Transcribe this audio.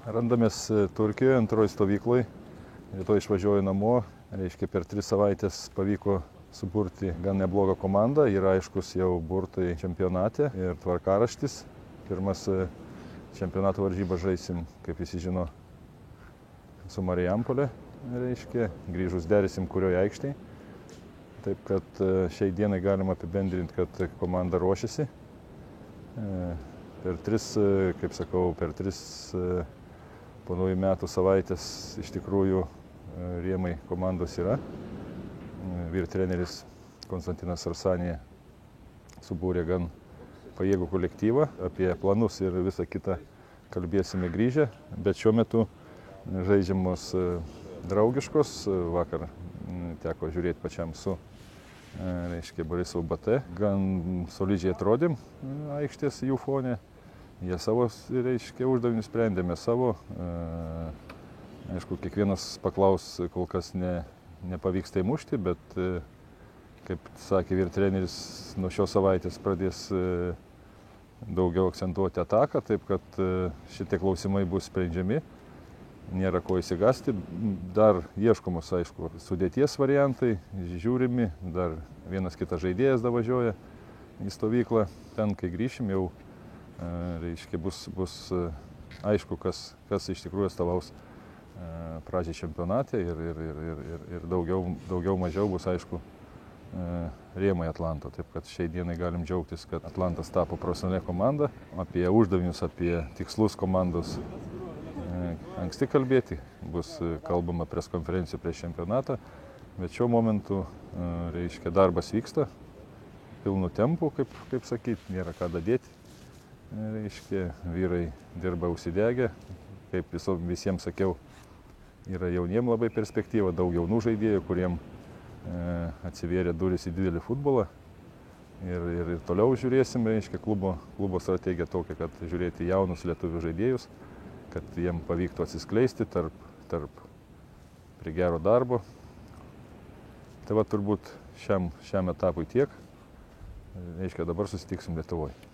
Randamės Turkijoje, antroji stovykloje. Rytoj išvažiuoju namo. Reiškia, per 3 savaitės pavyko suburti gan neblogą komandą. Yra aiškus jau burtai čempionate ir tvarkaraštis. Pirmas čempionato varžybas žaisim, kaip visi žino, su Marijampolė. Reiškia, grįžus derisim kurioje aikštėje. Taip kad šiai dienai galima apibendrinti, kad komanda ruošiasi. Per 3 po naujų metų savaitės iš tikrųjų rėmai komandos yra. Vyr treneris Konstantinas Arsanija subūrė gan pajėgų kolektyvą. Apie planus ir visą kitą kalbėsime grįžę, bet šiuo metu žaidžiamos draugiškos. Vakar teko žiūrėti pačiam su Borisovu BT. Gan solidžiai atrodėm aikštės jų fone. Jie savo uždavinį sprendė, mes savo. Aišku, kiekvienas paklaus, kol kas nepavyksta įmušti, bet, kaip sakė vyr treneris, nuo šios savaitės pradės daugiau akcentuoti ataką, taip kad šitie klausimai bus sprendžiami. Nėra ko įsigasti. Dar ieškomos, aišku, sudėties variantai, žiūrimi, dar vienas kitas žaidėjas davažiuoja į stovyklą. Ten, kai grįšim, jau bus aišku, kas iš tikrųjų atstovaus pradžiai čempionate ir daugiau mažiau bus aišku rėmai Atlanto. Taip kad šiai dienai galim džiaugtis, kad Atlantas tapo profesionali komanda. Apie uždavinius, apie tikslus komandos anksti kalbėti, bus kalbama preskonferencijų prieš čempionatą, bet šiuo momentu darbas vyksta pilnu tempu, kaip sakyti, nėra ką dadėti. Vyrai dirba užsidegę, kaip visiems sakiau, yra jauniem labai perspektyva, daug jaunų žaidėjų, kuriem atsivėrė durys į didelį futbolą. Ir toliau žiūrėsim, klubo strategija tokia, kad žiūrėti jaunus lietuvių žaidėjus, kad jiem pavyktų atsiskleisti tarp prie gero darbo. Tai va turbūt šiam etapui tiek. Dabar susitiksim Lietuvoje.